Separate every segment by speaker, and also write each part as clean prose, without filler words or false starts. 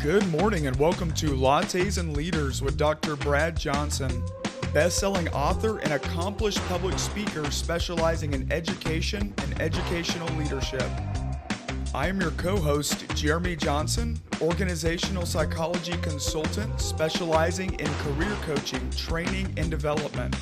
Speaker 1: Good morning and welcome to Lattes and Leaders with Dr. Brad Johnson, best-selling author and accomplished public speaker specializing in education and educational leadership. I am your co-host, Jeremy Johnson, organizational psychology consultant specializing in career coaching, training, and development.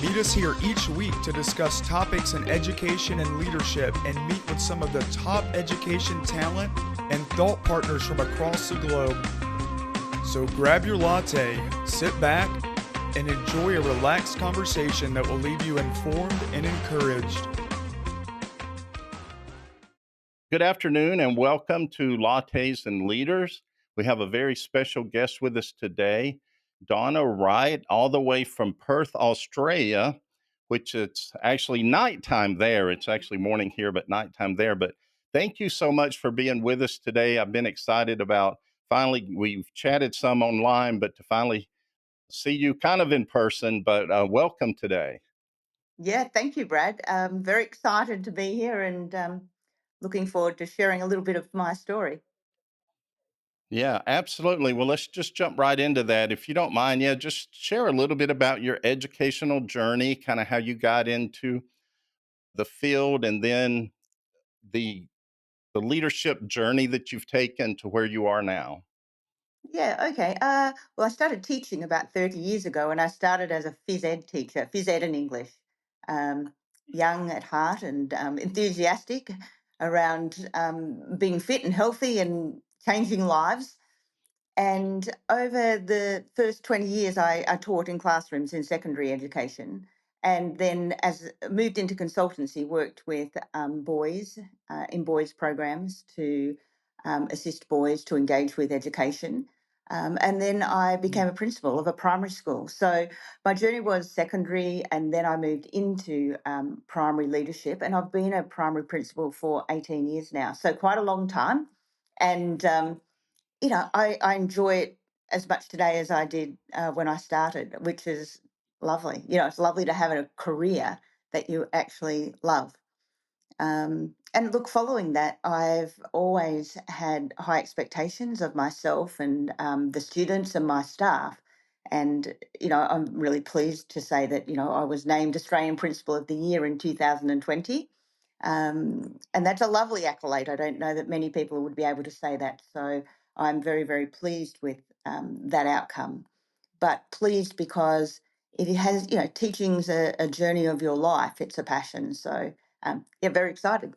Speaker 1: Meet us here each week to discuss topics in education and leadership and meet with some of the top education talent and thought partners from across the globe. So grab your latte, sit back, and enjoy a relaxed conversation that will leave you informed and encouraged.
Speaker 2: Good afternoon and welcome to Lattes and Leaders. We have a very special guest with us today, Donna Wright, all the way from Perth, Australia, which it's actually nighttime there. It's actually morning here, but nighttime there. But thank you so much for being with us today. I've been excited about finally, we've chatted some online, but to finally see you kind of in person, but welcome today.
Speaker 3: Yeah, thank you, Brad. Very excited to be here and looking forward to sharing a little bit of my story.
Speaker 2: Yeah, absolutely. Well, let's just jump right into that. If you don't mind, yeah, just share a little bit about your educational journey, kind of how you got into the field and then the the leadership journey that you've taken to where you are now.
Speaker 3: Yeah, okay. Well, I started teaching about 30 years ago, and I started as a phys ed teacher, phys ed and English. Um, Young at heart and enthusiastic around being fit and healthy and changing lives. And over the first 20 years, I taught in classrooms in secondary education. And then, as moved into consultancy, worked with boys in boys programs to assist boys to engage with education. And then I became a principal of a primary school. So my journey was secondary, and then I moved into primary leadership. And I've been a primary principal for 18 years now. So quite a long time. And I enjoy it as much today as I did when I started, which is lovely. It's lovely to have a career that you actually love. And look, following that, I've always had high expectations of myself and the students and my staff. And, I'm really pleased to say that, I was named Australian Principal of the Year in 2020. And that's a lovely accolade. I don't know that many people would be able to say that. So I'm very, very pleased with that outcome. But pleased because it has, teaching's a journey of your life. It's a passion. So, yeah, very excited.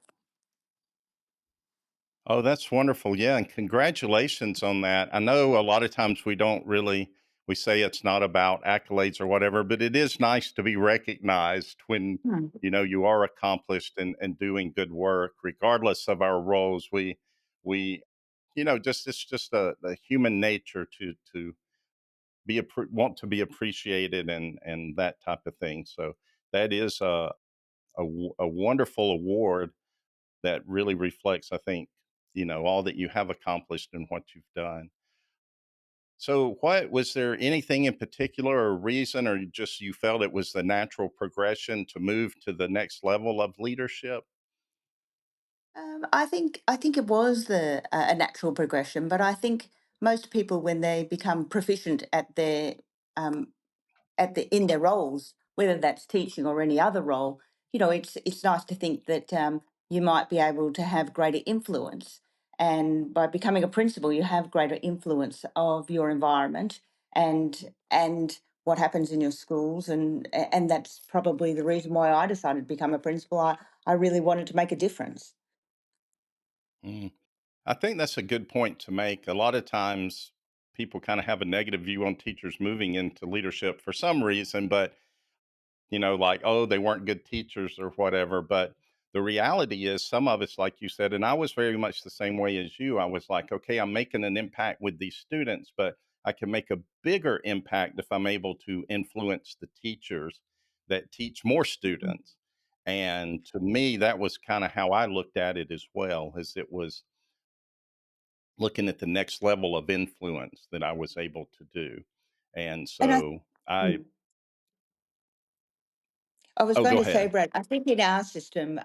Speaker 2: Oh, that's wonderful. Yeah, and congratulations on that. I know a lot of times we say it's not about accolades or whatever, but it is nice to be recognized when
Speaker 3: Hmm.
Speaker 2: you are accomplished and doing good work, regardless of our roles. We just it's just a human nature to want to be appreciated and that type of thing. So that is a wonderful award that really reflects, I think, all that you have accomplished and what you've done. So, what was there anything in particular or reason, or just you felt it was the natural progression to move to the next level of leadership?
Speaker 3: I think it was a natural progression, but I think most people, when they become proficient um, in their roles, whether that's teaching or any other role, it's nice to think that you might be able to have greater influence. And by becoming a principal, you have greater influence of your environment and what happens in your schools, and that's probably the reason why I decided to become a principal. I really wanted to make a difference.
Speaker 2: Mm. I think that's a good point to make. A lot of times people kind of have a negative view on teachers moving into leadership for some reason, but like, oh, they weren't good teachers or whatever. But the reality is, some of it's like you said, and I was very much the same way as you. I was like, okay, I'm making an impact with these students, but I can make a bigger impact if I'm able to influence the teachers that teach more students. And to me, that was kind of how I looked at it as well, as it was looking at the next level of influence that I was able to do. And
Speaker 3: And
Speaker 2: so
Speaker 3: mm, I was
Speaker 2: oh,
Speaker 3: going
Speaker 2: go
Speaker 3: to say,
Speaker 2: ahead.
Speaker 3: Brad, I think in our system,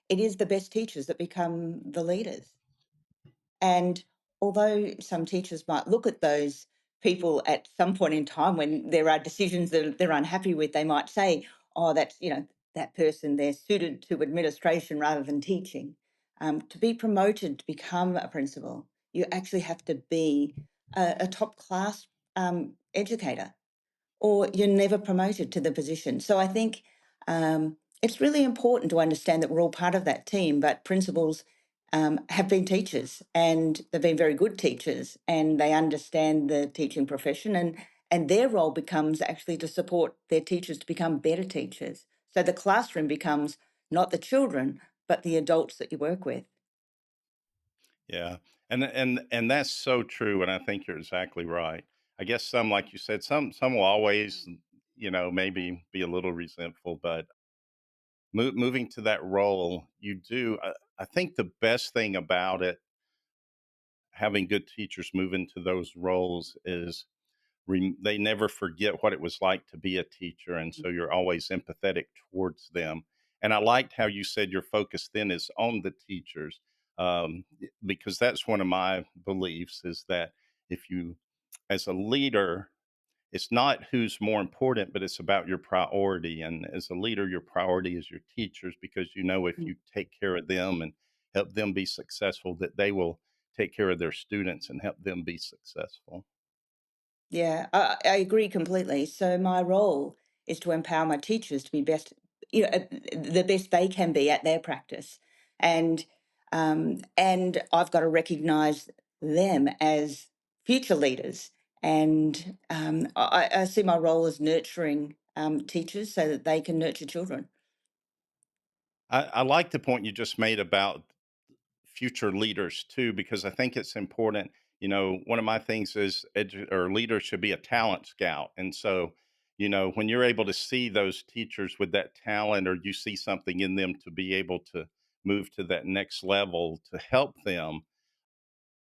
Speaker 3: it is the best teachers that become the leaders. And although some teachers might look at those people at some point in time when there are decisions that they're unhappy with, they might say, "Oh, that's that person, they're suited to administration rather than teaching." To be promoted to become a principal, you actually have to be a top class educator, or you're never promoted to the position. So I think it's really important to understand that we're all part of that team, but principals have been teachers and they've been very good teachers and they understand the teaching profession, and their role becomes actually to support their teachers to become better teachers. So the classroom becomes not the children, but the adults that you work with.
Speaker 2: Yeah. And that's so true. And I think you're exactly right. I guess some, like you said, some will always, maybe be a little resentful, but moving to that role, you do. I think the best thing about it, having good teachers move into those roles, is they never forget what it was like to be a teacher, and so you're always empathetic towards them. And I liked how you said your focus then is on the teachers, because that's one of my beliefs is that if you, as a leader, it's not who's more important, but it's about your priority. And as a leader, your priority is your teachers, because if you take care of them and help them be successful, that they will take care of their students and help them be successful.
Speaker 3: Yeah, I agree completely. So my role is to empower my teachers to be best, the best they can be at their practice, and I've got to recognise them as future leaders. And I see my role as nurturing teachers so that they can nurture children.
Speaker 2: I like the point you just made about future leaders too, because I think it's important. One of my things is or leaders should be a talent scout, and so when you're able to see those teachers with that talent, or you see something in them to be able to move to that next level, to help them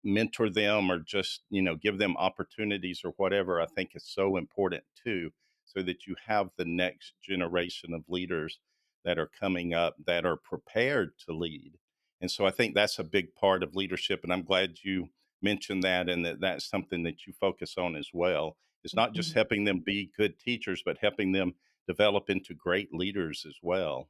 Speaker 2: mentor them, or just give them opportunities or whatever, I think is so important too, so that you have the next generation of leaders that are coming up that are prepared to lead. And so I think that's a big part of leadership, and I'm glad you mentioned that, and that's something that you focus on as well. It's not just helping them be good teachers, but helping them develop into great leaders as well.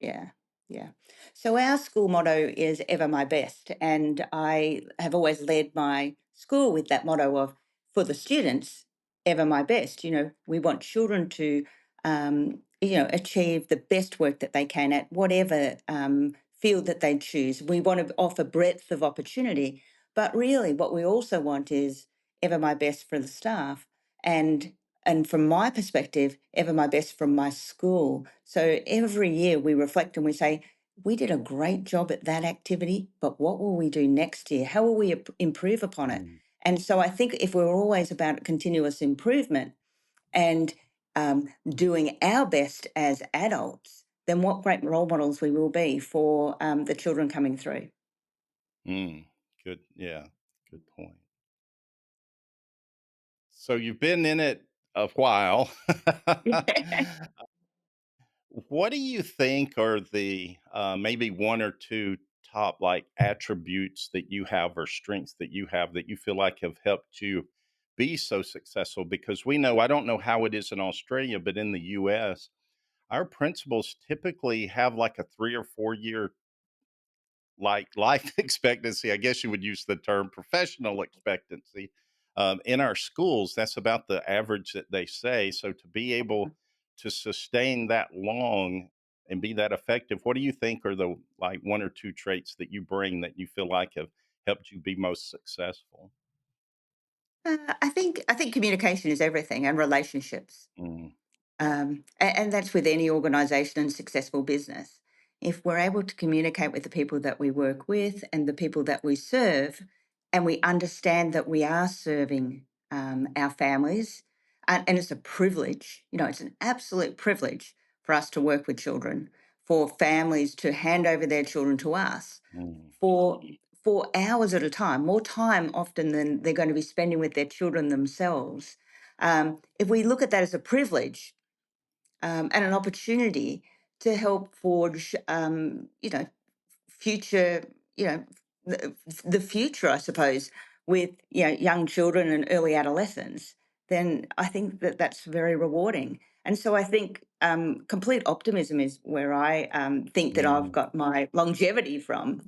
Speaker 3: Yeah, yeah. So our school motto is ever my best. And I have always led my school with that motto of for the students, ever my best. We want children to, achieve the best work that they can at whatever field that they choose. We want to offer breadth of opportunity. But really, what we also want is ever my best for the staff. And and from my perspective, ever my best from my school. So every year we reflect and we say, we did a great job at that activity, but what will we do next year? How will we improve upon it?
Speaker 2: Mm.
Speaker 3: And so I think if we're always about continuous improvement and doing our best as adults, then what great role models we will be for the children coming through.
Speaker 2: Mm. Good. Yeah. Good point. So you've been in it a while. What do you think are the maybe one or two top like attributes that you have, or strengths that you have, that you feel like have helped you be so successful? Because we know, I don't know how it is in Australia, but in the US, our principals typically have like a 3 or 4 year like life expectancy. I guess you would use the term professional expectancy. In our schools, that's about the average that they say. So to be able to sustain that long and be that effective, what do you think are the like one or two traits that you bring that you feel like have helped you be most successful?
Speaker 3: I think communication is everything, and relationships.
Speaker 2: Mm,
Speaker 3: And that's with any organization and successful business. If we're able to communicate with the people that we work with and the people that we serve, and we understand that we are serving our families, and it's a privilege, it's an absolute privilege for us to work with children, for families to hand over their children to us
Speaker 2: mm,
Speaker 3: for for hours at a time, more time often than they're going to be spending with their children themselves. If we look at that as a privilege, and an opportunity to help forge, future, the future, I suppose, with young children and early adolescents, then I think that that's very rewarding. And so I think complete optimism is where I think that I've
Speaker 2: Mm,
Speaker 3: got my longevity from.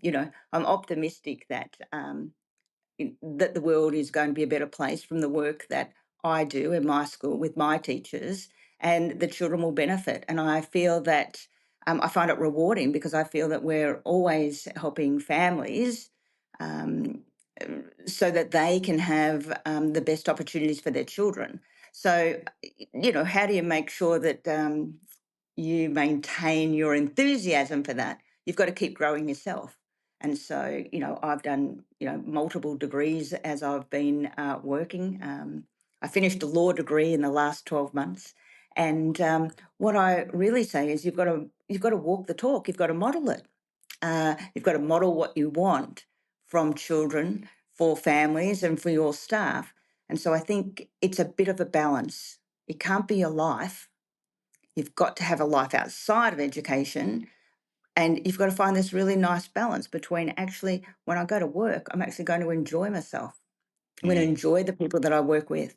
Speaker 3: I'm optimistic that that the world is going to be a better place from the work that I do in my school with my teachers, and the children will benefit. And I feel that I find it rewarding because I feel that we're always helping families um, so that they can have the best opportunities for their children. So, how do you make sure that you maintain your enthusiasm for that? You've got to keep growing yourself. And so, I've done, multiple degrees as I've been working. I finished a law degree in the last 12 months. And what I really say is you've got to walk the talk. You've got to model it. You've got to model what you want from children, for families, and for your staff. And so I think it's a bit of a balance. It can't be your life. You've got to have a life outside of education, and you've got to find this really nice balance between actually, when I go to work, I'm actually going to enjoy myself. I'm going to
Speaker 2: mm.
Speaker 3: enjoy the people that I work with.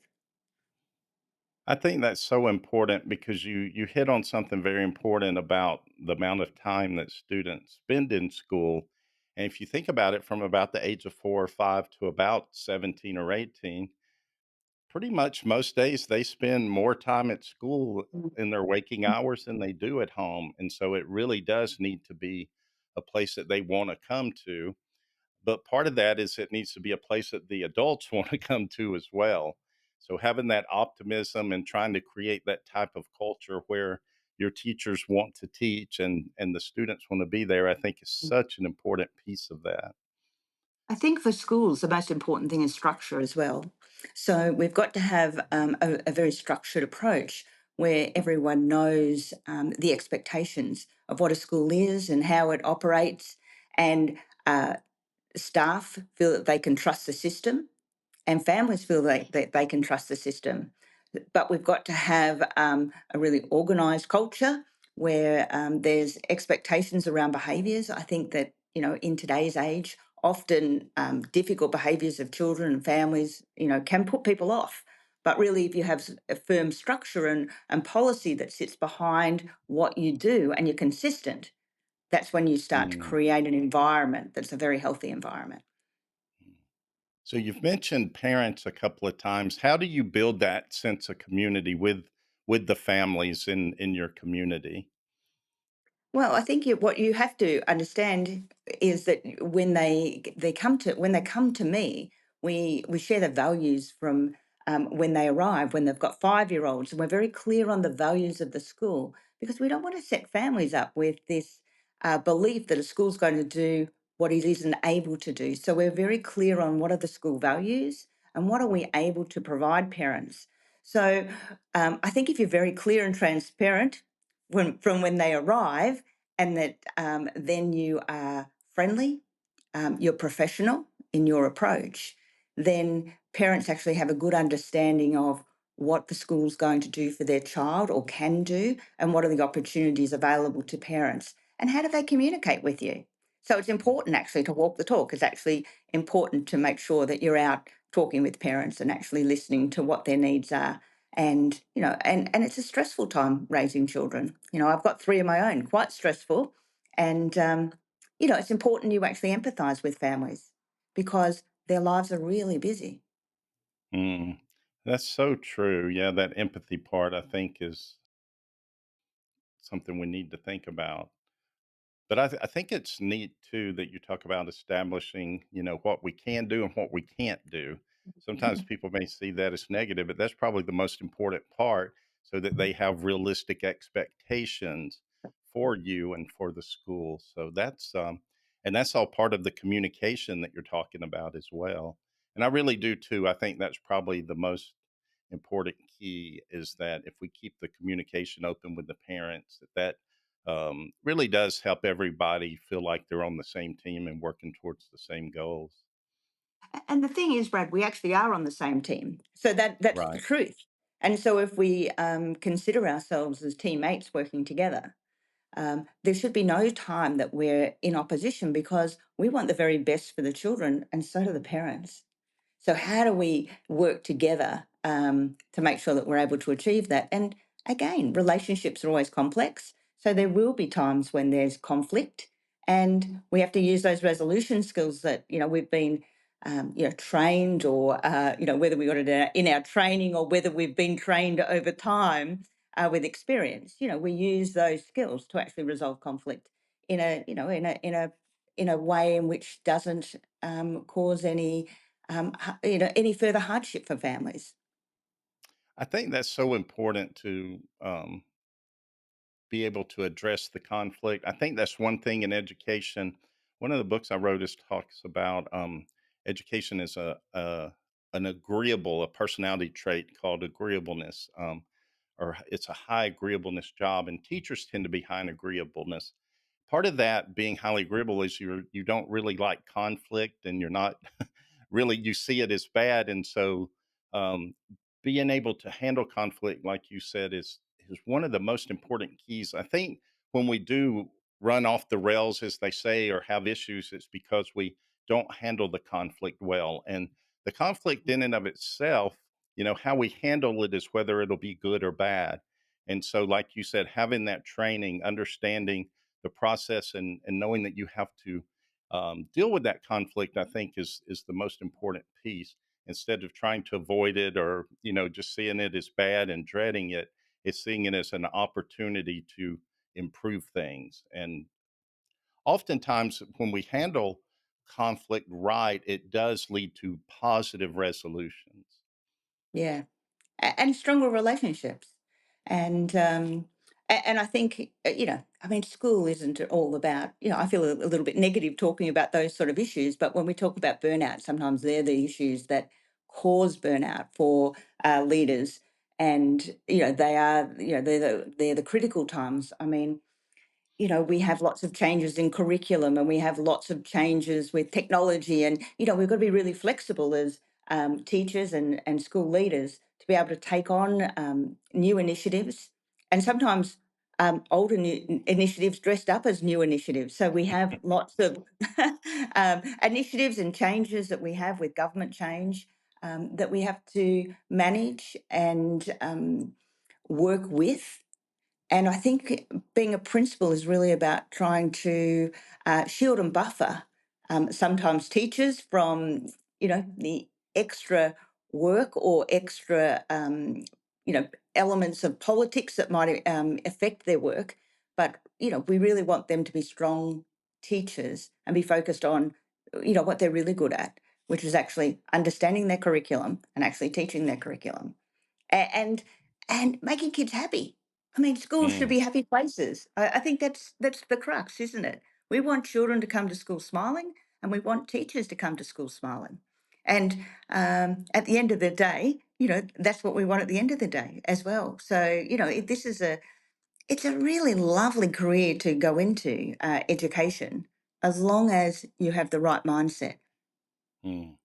Speaker 2: I think that's so important because you hit on something very important about the amount of time that students spend in school. And if you think about it from about the age of 4 or 5 to about 17 or 18, pretty much most days they spend more time at school
Speaker 3: Mm.
Speaker 2: in their waking hours than they do at home. And so it really does need to be a place that they want to come to. But part of that is it needs to be a place that the adults want to come to as well. So having that optimism and trying to create that type of culture where your teachers want to teach and the students want to be there, I think is such an important piece of that.
Speaker 3: I think for schools, the most important thing is structure as well. So we've got to have a very structured approach where everyone knows the expectations of what a school is and how it operates, and staff feel that they can trust the system, and families feel that they can trust the system. But we've got to have a really organised culture where there's expectations around behaviours. I think that, in today's age, often difficult behaviours of children and families, can put people off. But really, if you have a firm structure and policy that sits behind what you do and you're consistent, that's when you start to
Speaker 2: Mm.
Speaker 3: create an environment that's a very healthy environment.
Speaker 2: So you've mentioned parents a couple of times. How do you build that sense of community with the families in your community?
Speaker 3: Well, I think what you have to understand is that when they come to me, we share the values from when they arrive. When they've got 5-year-olds, and we're very clear on the values of the school, because we don't want to set families up with this belief that a school's going to do what it isn't able to do. So we're very clear on what are the school values and what are we able to provide parents. So I think if you're very clear and transparent from when they arrive, and that then you are friendly, you're professional in your approach, then parents actually have a good understanding of what the school's going to do for their child or can do, and what are the opportunities available to parents, and how do they communicate with you. So it's important actually to walk the talk. It's actually important to make sure that you're out talking with parents and actually listening to what their needs are. And and it's a stressful time raising children. I've got 3 of my own, quite stressful. And it's important you actually empathize with families because their lives are really busy.
Speaker 2: Mm. That's so true. Yeah, that empathy part I think is something we need to think about. But I think it's neat too that you talk about establishing, what we can do and what we can't do. Sometimes people may see that as negative, but that's probably the most important part so that they have realistic expectations for you and for the school. So and that's all part of the communication that you're talking about as well. And I really do too. I think that's probably the most important key is that if we keep the communication open with the parents, that really does help everybody feel like they're on the same team and working towards the same goals.
Speaker 3: And the thing is, Brad, we actually are on the same team. So that's the
Speaker 2: Right.
Speaker 3: truth. And so if we consider ourselves as teammates working together, there should be no time that we're in opposition, because we want the very best for the children, and so do the parents. So how do we work together to make sure that we're able to achieve that? And again, relationships are always complex. So there will be times when there's conflict, and we have to use those resolution skills that we've been trained, or whether we got it in our training or whether we've been trained over time with experience. We use those skills to actually resolve conflict in a in a way in which doesn't cause any further hardship for families.
Speaker 2: I think that's so important to be able to address the conflict. I think that's one thing in education. One of the books I wrote is talks about education is a personality trait called agreeableness, or it's a high agreeableness job, and teachers tend to be high in agreeableness. Part of that being highly agreeable is you don't really like conflict, and you're not really, you see it as bad, and so um, being able to handle conflict, like you said, is one of the most important keys. I think when we do run off the rails, as they say, or have issues, it's because we don't handle the conflict well. And the conflict in and of itself, how we handle it is whether it'll be good or bad. And so, like you said, having that training, understanding the process, and knowing that you have to deal with that conflict, I think is the most important piece. Instead of trying to avoid it, or just seeing it as bad and dreading it, it's seeing it as an opportunity to improve things. And oftentimes, when we handle conflict right, it does lead to positive resolutions.
Speaker 3: Yeah. And stronger relationships. And I think I mean, school isn't all about. I feel a little bit negative talking about those sort of issues, but when we talk about burnout, sometimes they're the issues that cause burnout for leaders. And they are, they're the critical times. I mean, we have lots of changes in curriculum, and we have lots of changes with technology. And, we've got to be really flexible as teachers and school leaders to be able to take on new initiatives, and sometimes older initiatives dressed up as new initiatives. So we have lots of initiatives and changes that we have with government change that we have to manage and work with. And I think being a principal is really about trying to shield and buffer sometimes teachers from, the extra work or extra, elements of politics that might affect their work. But, we really want them to be strong teachers and be focused on, what they're really good at, which is actually understanding their curriculum and actually teaching their curriculum, and making kids happy. I mean, schools should
Speaker 2: Mm,
Speaker 3: be happy places. I think that's the crux, isn't it? We want children to come to school smiling, and we want teachers to come to school smiling. And at the end of the day, that's what we want at the end of the day as well. So this is it's a really lovely career to go into, education, as long as you have the right mindset.
Speaker 2: mm.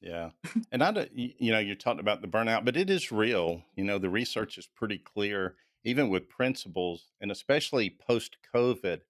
Speaker 2: Yeah. And I don't, you're talking about the burnout, but it is real. The research is pretty clear, even with principals, and especially post COVID.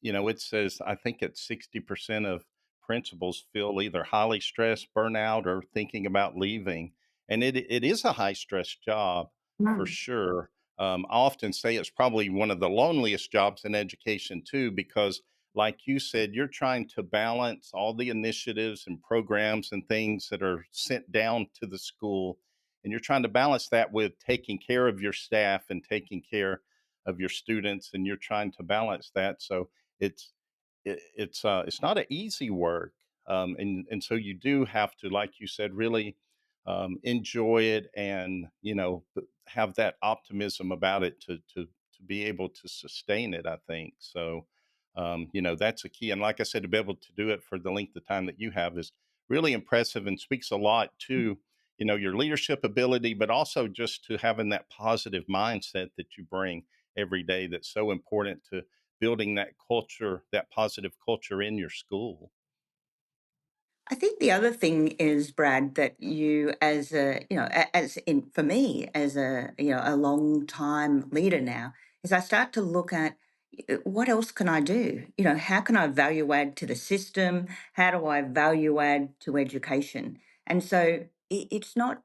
Speaker 2: It says, I think it's 60% of principals feel either highly stressed, burnout, or thinking about leaving. And it is a high stress job for
Speaker 3: Mm.
Speaker 2: sure. I often say it's probably one of the loneliest jobs in education, too, because like you said, you're trying to balance all the initiatives and programs and things that are sent down to the school. And you're trying to balance that with taking care of your staff and taking care of your students. And you're trying to balance that. So it's it's not an easy work, and so you do have to, like you said, really enjoy it, and have that optimism about it to be able to sustain it. I think so. That's a key, and like I said, to be able to do it for the length of time that you have is really impressive and speaks a lot to your leadership ability, but also just to having that positive mindset that you bring every day. That's so important to building that culture, that positive culture in your school.
Speaker 3: I think the other thing is, Brad, that you, as a, as in for me, as a, a long time leader now, is I start to look at what else can I do? How can I value add to the system? How do I value add to education? And so it's not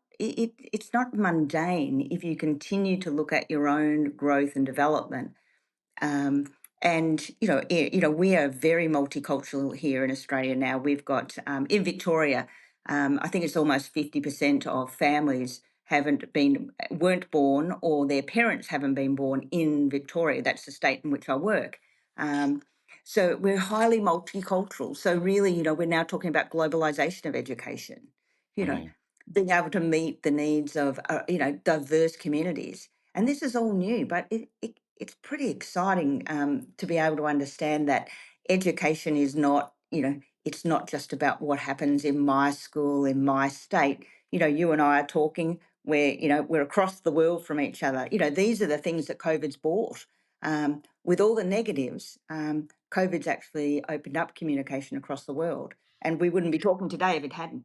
Speaker 3: mundane if you continue to look at your own growth and development. um, and we are very multicultural here in Australia now. We've got in Victoria, I think it's almost 50% of families weren't born, or their parents haven't been born in Victoria. That's the state in which I work. Um, so we're highly multicultural. So really, we're now talking about globalization of education. You know,
Speaker 2: Hmm.
Speaker 3: being able to meet the needs of diverse communities. And this is all new, but it's pretty exciting to be able to understand that education is not, it's not just about what happens in my school, in my state. You and I are talking where, we're across the world from each other. These are the things that COVID's brought. With all the negatives, COVID's actually opened up communication across the world. And we wouldn't be talking today if it hadn't.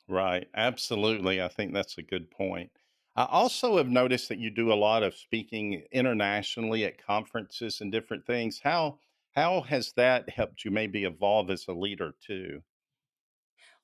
Speaker 2: Right. Absolutely. I think that's a good point. I also have noticed that you do a lot of speaking internationally at conferences and different things. How has that helped you maybe evolve as a leader too?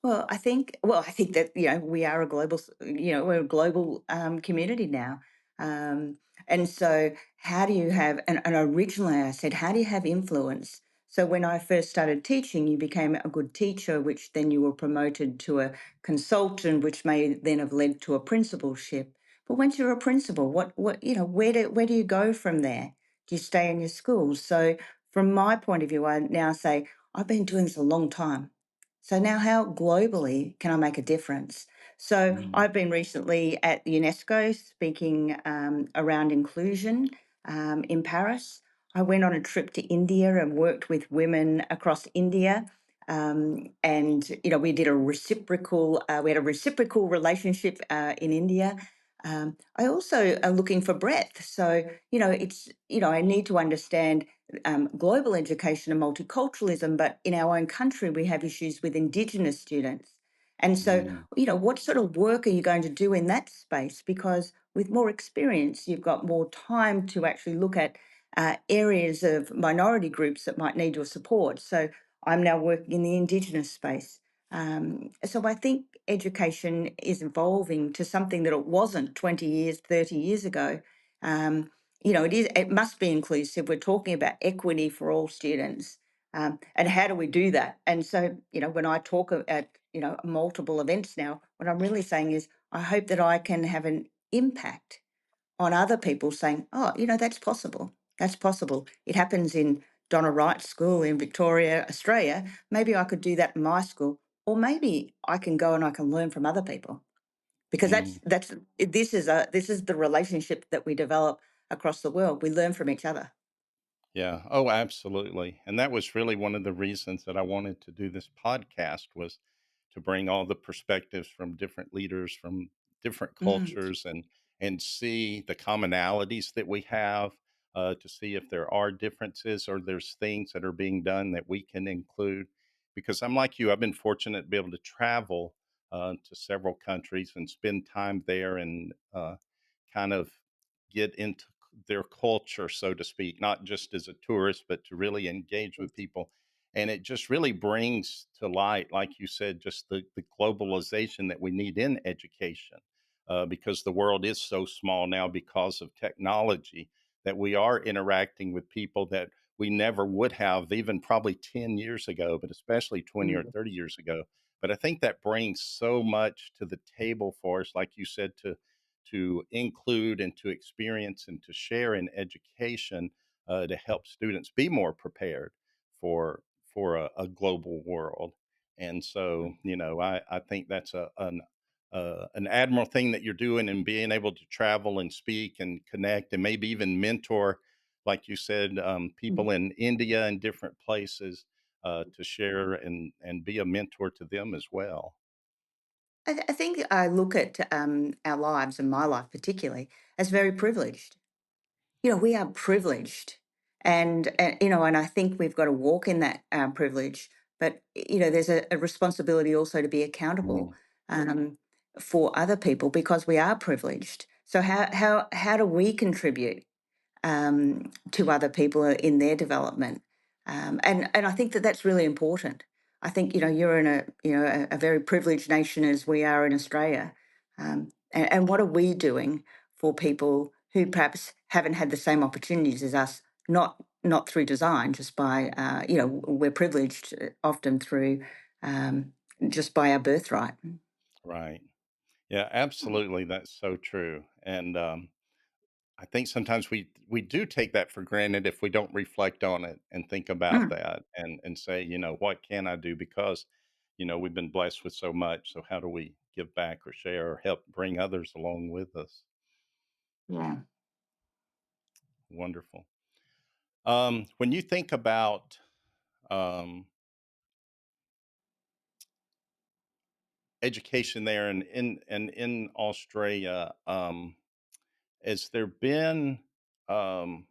Speaker 3: Well, I think that we are a we're a global community now, and so how do you have? And originally I said, how do you have influence? So when I first started teaching, you became a good teacher, which then you were promoted to a consultant, which may then have led to a principalship. But once you're a principal, where do you go from there? Do you stay in your school? So from my point of view, I now say I've been doing this a long time. So now, how globally can I make a difference? So
Speaker 2: Mm,
Speaker 3: I've been recently at UNESCO speaking around inclusion in Paris. I went on a trip to India and worked with women across India. And we had a reciprocal relationship in India. I also am looking for breadth. So I need to understand global education and multiculturalism, but in our own country, we have issues with Indigenous students. And so,
Speaker 2: mm,
Speaker 3: what sort of work are you going to do in that space? Because with more experience, you've got more time to actually look at areas of minority groups that might need your support. So, I'm now working in the Indigenous space. So, I think education is evolving to something that it wasn't 20 years, 30 years ago. Um, it must be inclusive. We're talking about equity for all students. And how do we do that? And so, when I talk at, multiple events now, what I'm really saying is I hope that I can have an impact on other people saying, oh, that's possible. That's possible. It happens in Donna Wright School in Victoria, Australia. Maybe I could do that in my school. Or maybe I can go and I can learn from other people, because
Speaker 2: mm.
Speaker 3: this is the relationship that we develop across the world. We learn from each other.
Speaker 2: Yeah. Oh, absolutely. And that was really one of the reasons that I wanted to do this podcast was to bring all the perspectives from different leaders from different
Speaker 3: Mm,
Speaker 2: cultures and see the commonalities that we have, to see if there are differences or there's things that are being done that we can include. Because I'm like you, I've been fortunate to be able to travel to several countries and spend time there and kind of get into their culture, so to speak, not just as a tourist, but to really engage with people. And it just really brings to light, like you said, just the globalization that we need in education, because the world is so small now because of technology that we are interacting with people that we never would have, even probably 10 years ago, but especially 20 or
Speaker 3: mm,
Speaker 2: 30 years ago. But I think that brings so much to the table for us, like you said, to include and to experience and to share in education, to help students be more prepared for a global world. And so, I think that's an admirable thing that you're doing and being able to travel and speak and connect and maybe even mentor, like you said,
Speaker 3: mm.
Speaker 2: people in India and different places, to share and be a mentor to them as well.
Speaker 3: I think I look at our lives, and my life particularly, as very privileged. We are privileged, and I think we've got to walk in that privilege. But there's a responsibility also to be accountable
Speaker 2: Mm,
Speaker 3: um, for other people, because we are privileged. So how do we contribute to other people in their development? And I think that that's really important. I think you're in a very privileged nation as we are in Australia, and what are we doing for people who perhaps haven't had the same opportunities as us? Not through design, just by we're privileged often through um, just by our birthright.
Speaker 2: Right. Yeah, absolutely. That's so true. And I think sometimes we do take that for granted if we don't reflect on it and think about
Speaker 3: Mm,
Speaker 2: that and say, what can I do? Because, we've been blessed with so much. So how do we give back or share or help bring others along with us?
Speaker 3: yeah.
Speaker 2: Wonderful. When you think about um, education there and in Australia, has there been um,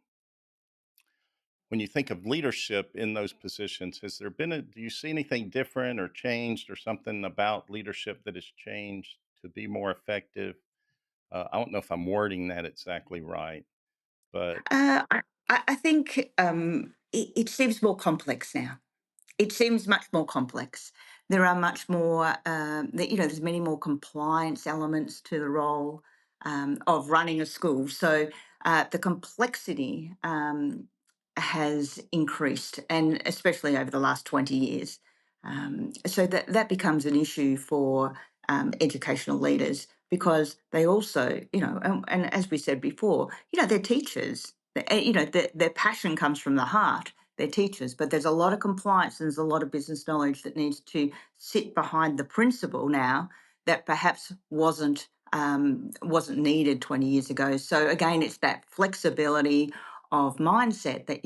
Speaker 2: when you think of leadership in those positions, has there been do you see anything different or changed or something about leadership that has changed to be more effective? I don't know if I'm wording that exactly right, but
Speaker 3: I think it seems more complex now. It seems much more complex. There are much more, there's many more compliance elements to the role of running a school. So the complexity has increased, and especially over the last 20 years. So that becomes an issue for educational leaders because they also, and as we said before, they're teachers. Their passion comes from the heart. They're teachers, but there's a lot of compliance and there's a lot of business knowledge that needs to sit behind the principle now that perhaps wasn't needed 20 years ago. So again, it's that flexibility of mindset that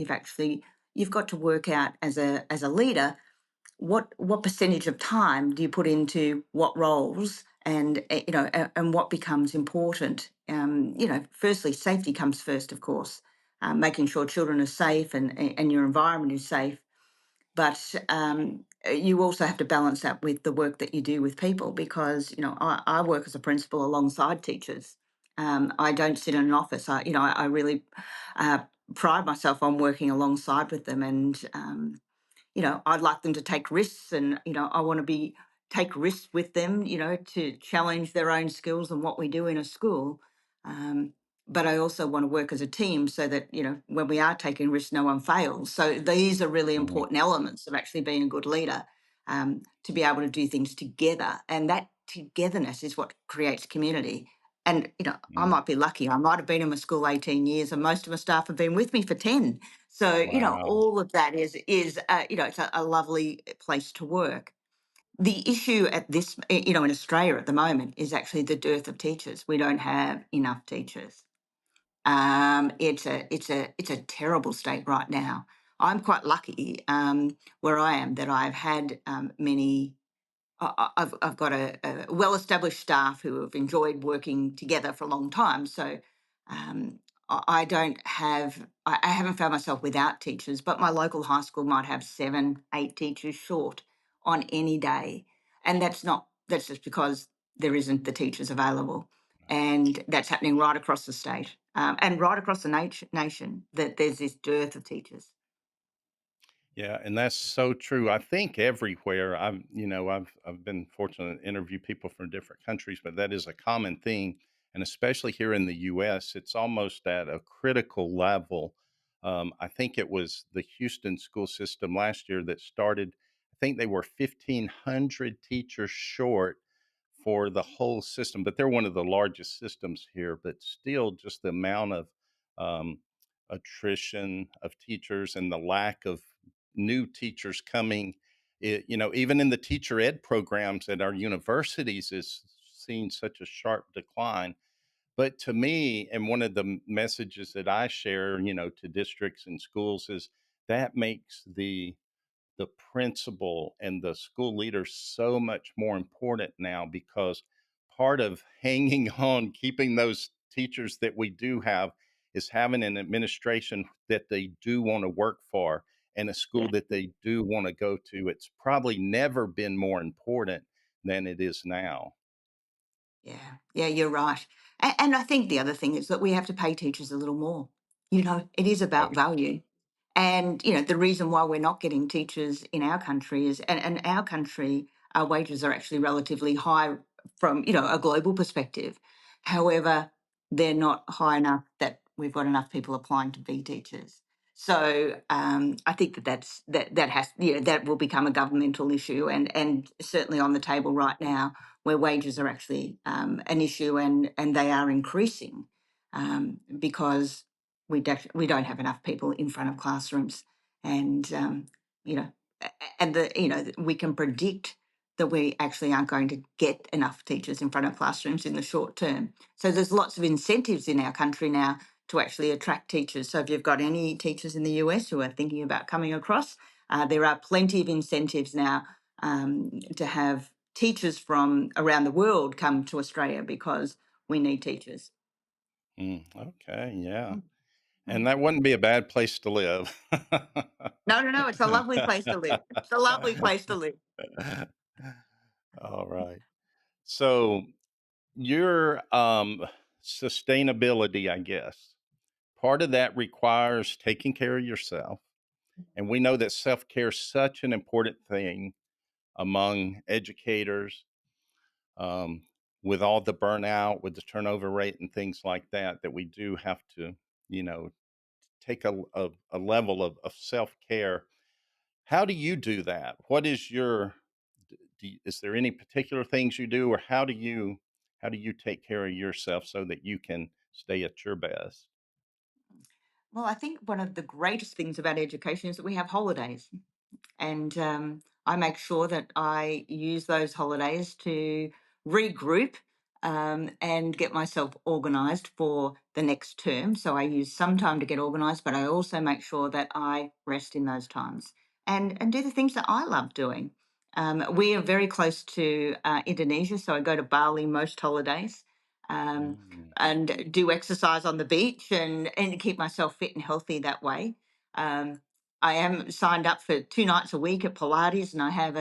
Speaker 3: you've got to work out as a leader what percentage of time do you put into what roles and and what becomes important. Firstly, safety comes first, of course, making sure children are safe and your environment is safe, but you also have to balance that with the work that you do with people because I work as a principal alongside teachers. I don't sit in an office. I really uh, pride myself on working alongside with them, and I'd like them to take risks, and I want to be take risks with them, to challenge their own skills and what we do in a school. Um, but I also want to work as a team so that when we are taking risks, no one fails. So these are really
Speaker 2: Mhm,
Speaker 3: important elements of actually being a good leader, to be able to do things together, and that togetherness is what creates community. And I
Speaker 2: mm.
Speaker 3: might be lucky. I might have been in my school 18 years, and most of my staff have been with me for 10. So
Speaker 2: Wow.
Speaker 3: all of that is it's a lovely place to work. The issue at this in Australia at the moment is actually the dearth of teachers. We don't have enough teachers. It's a terrible state right now. I'm quite lucky where I am that I've had many I've got a well-established staff who have enjoyed working together for a long time. So I don't have, I haven't found myself without teachers, but my local high school might have 7, 8 teachers short on any day. And that's just because there isn't the teachers available. And that's happening right across the state and right across the nation that there's this dearth of teachers.
Speaker 2: Yeah, and that's so true. I think everywhere I've been fortunate to interview people from different countries, but that is a common thing, and especially here in the U.S., it's almost at a critical level. I think it was the Houston school system last year that started. I think they were 1,500 teachers short for the whole system, but they're one of the largest systems here. But still, just the amount of um, attrition of teachers and the lack of new teachers coming, even in the teacher ed programs at our universities is seeing such a sharp decline. But to me, and one of the messages that I share, to districts and schools is that makes the principal and the school leader so much more important now because part of hanging on, keeping those teachers that we do have, is having an administration that they do want to work for and a school that they do want to go to. It's probably never been more important than it is now.
Speaker 3: Yeah, yeah, you're right. And I think the other thing is that we have to pay teachers a little more. It is
Speaker 2: Oh,
Speaker 3: about value. And the reason why we're not getting teachers in our country is, and our country, our wages are actually relatively high from a global perspective. However, they're not high enough that we've got enough people applying to be teachers. So I think that has that will become a governmental issue, and certainly on the table right now, where wages are actually an issue, and they are increasing because we don't have enough people in front of classrooms, and you know, and we can predict that we actually aren't going to get enough teachers in front of classrooms in the short term. So there's lots of incentives in our country now to actually attract teachers. So if you've got any teachers in the US who are thinking about coming across, there are plenty of incentives now to have teachers from around the world come to Australia because we need teachers.
Speaker 2: Okay, yeah.
Speaker 3: Mm,
Speaker 2: And
Speaker 3: mm.
Speaker 2: that wouldn't be a bad place to live.
Speaker 3: No, no, no. It's a lovely place to live. It's a lovely place to live.
Speaker 2: All right. So your sustainability, I guess, part of that requires taking care of yourself. And we know that self care is such an important thing among educators, um, with all the burnout, with the turnover rate and things like that, that we do have to, you know, take a level of self care. How do you do that? What is your, is there any particular things you do, or how do you take care of yourself so that you can stay at your best?
Speaker 3: Well, I think one of the greatest things about education is that we have holidays. And I make sure that I use those holidays to regroup and get myself organised for the next term. So I use some time to get organised, but I also make sure that I rest in those times and do the things that I love doing. We are very close to Indonesia, so I go to Bali most holidays. Um,
Speaker 2: Mm,
Speaker 3: and do exercise on the beach and keep myself fit and healthy that way. Um, I am signed up for 2 nights a week at Pilates, and I have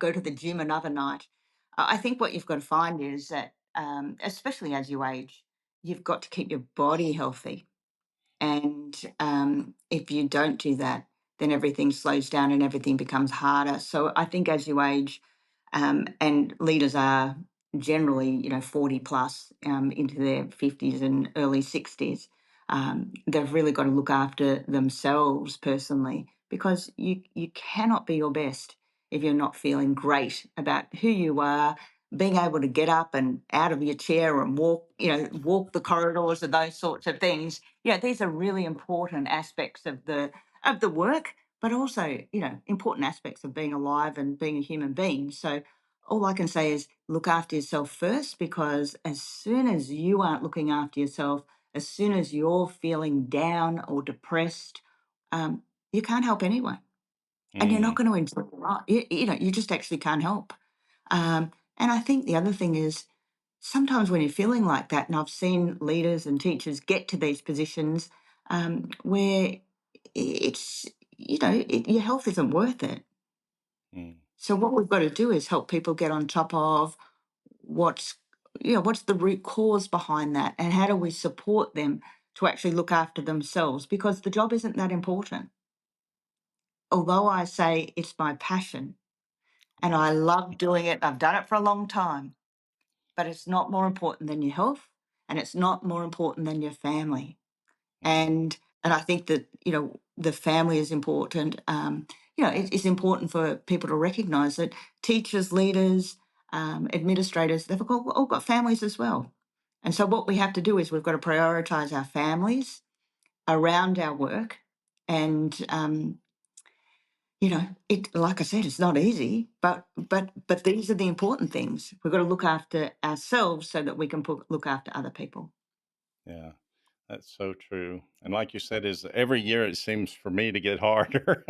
Speaker 3: go to the gym another night. I think what you've got to find is that, especially as you age, you've got to keep your body healthy. And if you don't do that, then everything slows down and everything becomes harder. So I think as you age, and leaders are generally, 40 plus into their 50s and early 60s, they've really got to look after themselves personally because you cannot be your best if you're not feeling great about who you are, being able to get up and out of your chair and walk the corridors and those sorts of things. These are really important aspects of the work, but also, important aspects of being alive and being a human being. So all I can say is look after yourself first, because as soon as you aren't looking after yourself, as soon as you're feeling down or depressed, you can't help anyone, and you're not
Speaker 2: mm,
Speaker 3: going to enjoy life. You just actually can't help. And I think the other thing is sometimes when you're feeling like that, and I've seen leaders and teachers get to these positions where it's, your health isn't worth it.
Speaker 2: mm,
Speaker 3: So what we've got to do is help people get on top of what's, what's the root cause behind that, and how do we support them to actually look after themselves, because the job isn't that important. Although I say it's my passion and
Speaker 2: yeah.
Speaker 3: I love doing it, I've done it for a long time, but it's not more important than your health, and it's not more important than your family.
Speaker 2: Mm,
Speaker 3: And I think that the family is important. It's important for people to recognise that teachers, leaders, administrators, they've all got families as well. And so what we have to do is we've got to prioritise our families around our work. And it, like I said, it's not easy, but these are the important things. We've got to look after ourselves so that we can look after other people.
Speaker 2: yeah. That's so true. And like you said, is every year it seems for me to get harder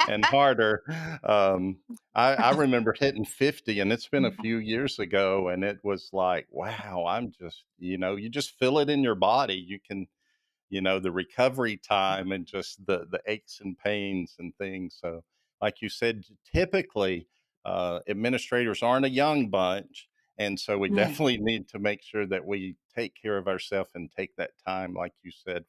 Speaker 2: and harder. I remember hitting 50, and it's been a few years ago, and it was like, wow, I'm just, you just feel it in your body. You can, the recovery time and just the aches and pains and things. So, like you said, typically administrators aren't a young bunch, and so we
Speaker 3: Yeah.
Speaker 2: definitely need to make sure that we take care of ourselves and take that time, like you said,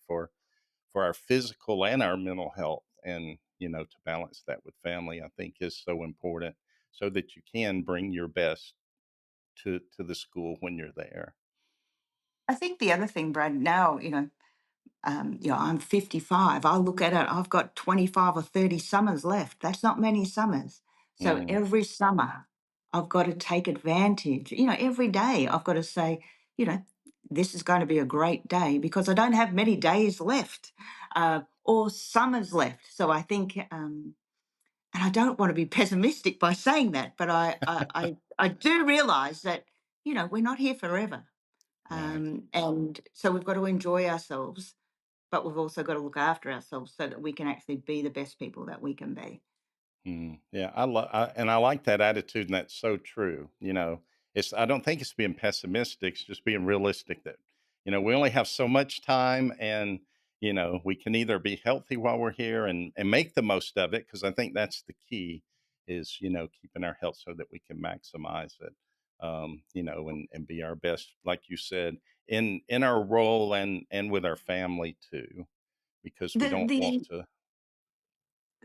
Speaker 2: for our physical and our mental health. And, to balance that with family, I think is so important so that you can bring your best to the school when you're there.
Speaker 3: I think the other thing, Brad, now, I'm 55. I look at it, I've got 25 or 30 summers left. That's not many summers. So
Speaker 2: Mm,
Speaker 3: every summer, I've got to take advantage. Every day, I've got to say, you know, this is going to be a great day because I don't have many days left or summers left. So I think, and I don't want to be pessimistic by saying that, but I do realize that, we're not here forever.
Speaker 2: right.
Speaker 3: And so we've got to enjoy ourselves, but we've also got to look after ourselves so that we can actually be the best people that we can be.
Speaker 2: Yeah, and I like that attitude, and that's so true. I don't think it's being pessimistic; it's just being realistic. That we only have so much time, and we can either be healthy while we're here and make the most of it. Because I think that's the key is keeping our health so that we can maximize it. And be our best, like you said, in our role and with our family too, because we
Speaker 3: The
Speaker 2: don't want
Speaker 3: the
Speaker 2: to.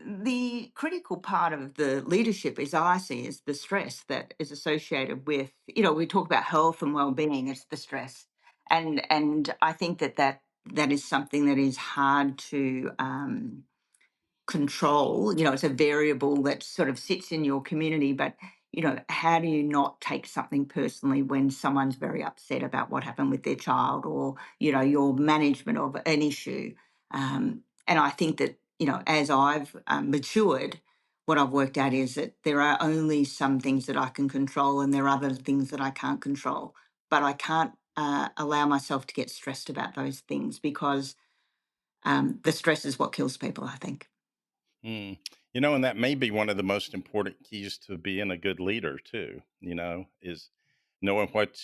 Speaker 3: the critical part of the leadership is I see is the stress that is associated with, we talk about health and well-being, it's the stress. And I think that is something that is hard to control. It's a variable that sort of sits in your community, but how do you not take something personally when someone's very upset about what happened with their child, or your management of an issue? And I think that as I've matured, what I've worked out is that there are only some things that I can control and there are other things that I can't control, but I can't allow myself to get stressed about those things because the stress is what kills people, I think.
Speaker 2: Mm. And that may be one of the most important keys to being a good leader too, is knowing what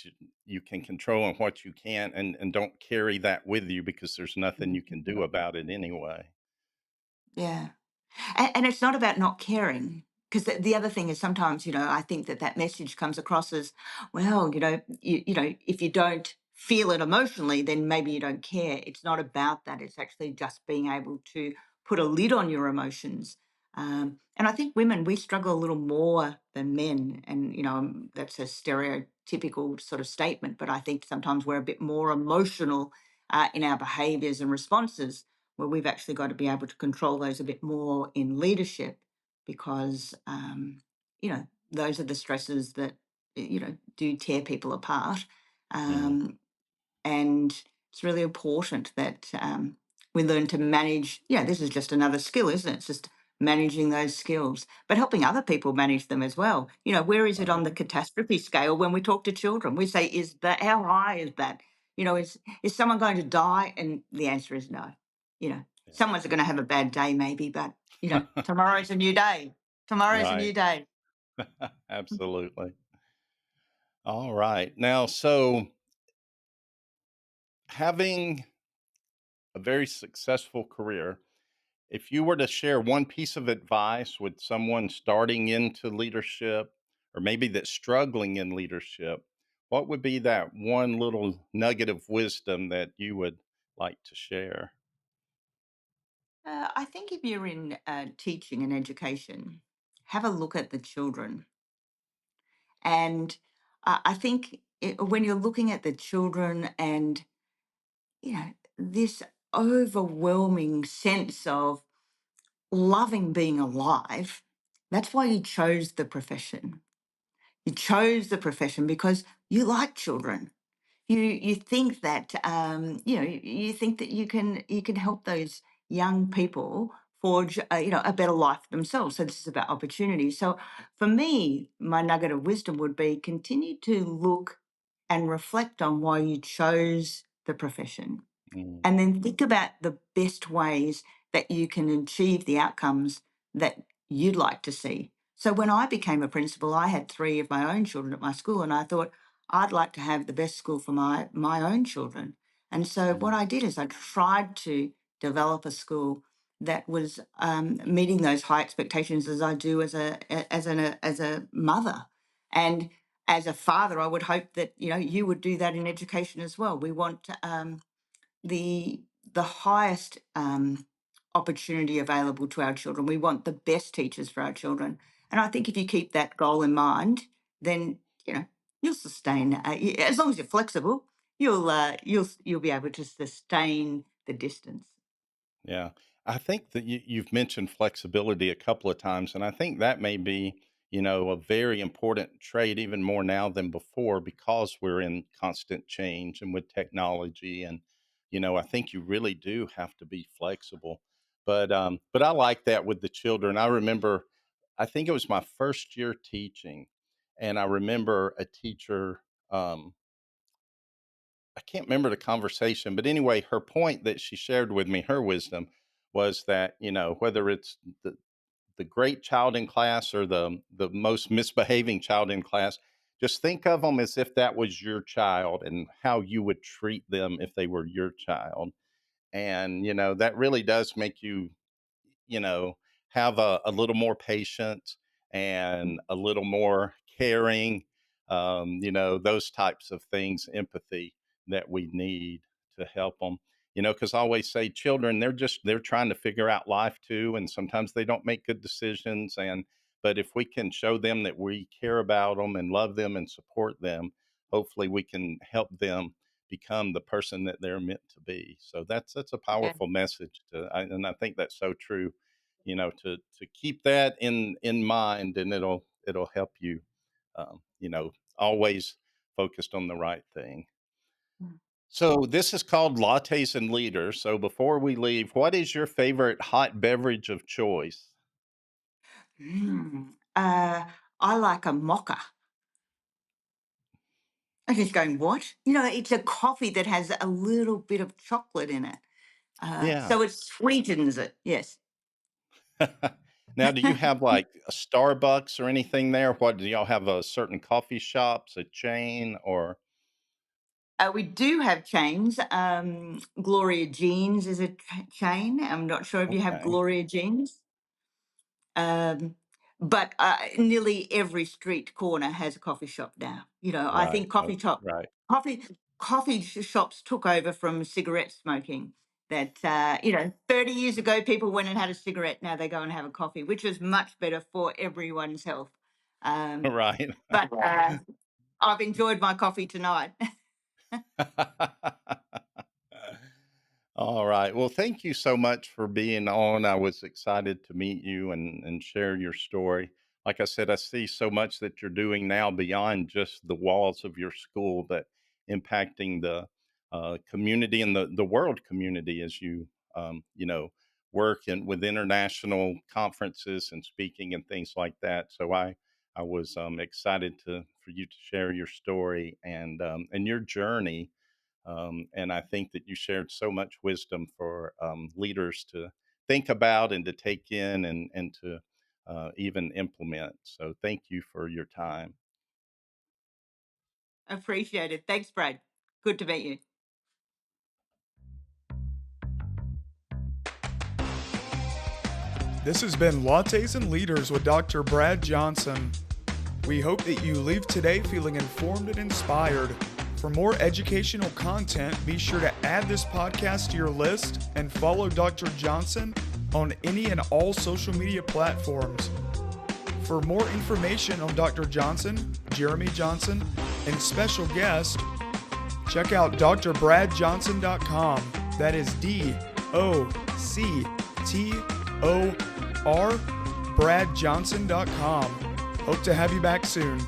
Speaker 2: you can control and what you can't, and don't carry that with you because there's nothing you can do about it anyway.
Speaker 3: Yeah. And it's not about not caring. Because the other thing is sometimes, I think that message comes across as, well, if you don't feel it emotionally, then maybe you don't care. It's not about that. It's actually just being able to put a lid on your emotions. And I think women, we struggle a little more than men. And, that's a stereotypical sort of statement, but I think sometimes we're a bit more emotional in our behaviors and responses, where we've actually got to be able to control those a bit more in leadership because those are the stresses that do tear people apart.
Speaker 2: Mm,
Speaker 3: And it's really important that we learn to manage. This is just another skill, isn't it? It's just managing those skills, but helping other people manage them as well. Where is it on
Speaker 2: right.
Speaker 3: the catastrophe scale when we talk to children? We say, is that, how high is that? Is someone going to die? And the answer is no. Someone's going to have a bad day maybe, but
Speaker 2: Yeah.
Speaker 3: tomorrow's a new day. Tomorrow's a
Speaker 2: Right.
Speaker 3: new day.
Speaker 2: Absolutely. All right. Now, so having a very successful career, if you were to share one piece of advice with someone starting into leadership or maybe that's struggling in leadership, what would be that one little nugget of wisdom that you would like to share?
Speaker 3: I think if you're in teaching and education, have a look at the children. And I think when you're looking at the children and, this overwhelming sense of loving being alive, that's why you chose the profession. You chose the profession because you like children. You think that you think that you can help those young people forge a better life for themselves. So this is about opportunity. So for me, my nugget of wisdom would be continue to look and reflect on why you chose the profession,
Speaker 2: Mm,
Speaker 3: and then think about the best ways that you can achieve the outcomes that you'd like to see. So when I became a principal, I had three of my own children at my school, and I thought I'd like to have the best school for my own children. And so what
Speaker 2: mm,
Speaker 3: I did is I tried to develop a school that was meeting those high expectations as I do as a mother, and as a father. I would hope that you would do that in education as well. We want the the highest opportunity available to our children. We want the best teachers for our children. And I think if you keep that goal in mind, then, you'll sustain, as long as you're flexible, you'll be able to sustain the distance.
Speaker 2: Yeah. I think that you've mentioned flexibility a couple of times, and I think that may be, a very important trait even more now than before because we're in constant change and with technology. And, I think you really do have to be flexible. But I like that with the children. I remember, I think it was my first year teaching, and I remember a teacher, um, I can't remember the conversation, but anyway, her point that she shared with me, her wisdom was that, whether it's the great child in class or the most misbehaving child in class, just think of them as if that was your child and how you would treat them if they were your child. And, that really does make you, you know, have a little more patience and a little more caring, those types of things, empathy that we need to help them. Because I always say children, they're trying to figure out life too, and sometimes they don't make good decisions. But if we can show them that we care about them and love them and support them, hopefully we can help them become the person that they're meant to be. So that's a
Speaker 3: Yeah.
Speaker 2: powerful message and I think that's so true, to keep that in mind, and it'll help you, always focused on the right thing.
Speaker 3: Mm.
Speaker 2: So this is called Lattes and Leaders. So before we leave, what is your favorite hot beverage of choice?
Speaker 3: Mm. I like a mocha. I just going, what? It's a coffee that has a little bit of chocolate in it.
Speaker 2: Yeah.
Speaker 3: So it sweetens it. Yes.
Speaker 2: Now, do you have like a Starbucks or anything there? What do y'all have, a certain coffee shops, a chain, or
Speaker 3: We do have chains. Gloria Jeans is a chain. I'm not sure if you have
Speaker 2: okay.
Speaker 3: Gloria Jeans. Um, but nearly every street corner has a coffee shop now. I
Speaker 2: Right.
Speaker 3: think
Speaker 2: Oh, right.
Speaker 3: coffee shops took over from cigarette smoking. That 30 years ago, people went and had a cigarette. Now they go and have a coffee, which is much better for everyone's health. Um,
Speaker 2: Right.
Speaker 3: but I've enjoyed my coffee tonight.
Speaker 2: All right. Well, thank you so much for being on. I was excited to meet you and share your story. Like I said, I see so much that you're doing now beyond just the walls of your school, but impacting the community and the world community as you, work with international conferences and speaking and things like that. So I was excited for you to share your story and your journey, and I think that you shared so much wisdom for leaders to think about and to take in and to even implement. So thank you for your time.
Speaker 3: Appreciate it. Thanks, Brad. Good to meet you.
Speaker 1: This has been Lattes and Leaders with Dr. Brad Johnson. We hope that you leave today feeling informed and inspired. For more educational content, be sure to add this podcast to your list and follow Dr. Johnson on any and all social media platforms. For more information on Dr. Johnson, Jeremy Johnson, and special guests, check out drbradjohnson.com. That is DOCTOR, bradjohnson.com. Hope to have you back soon.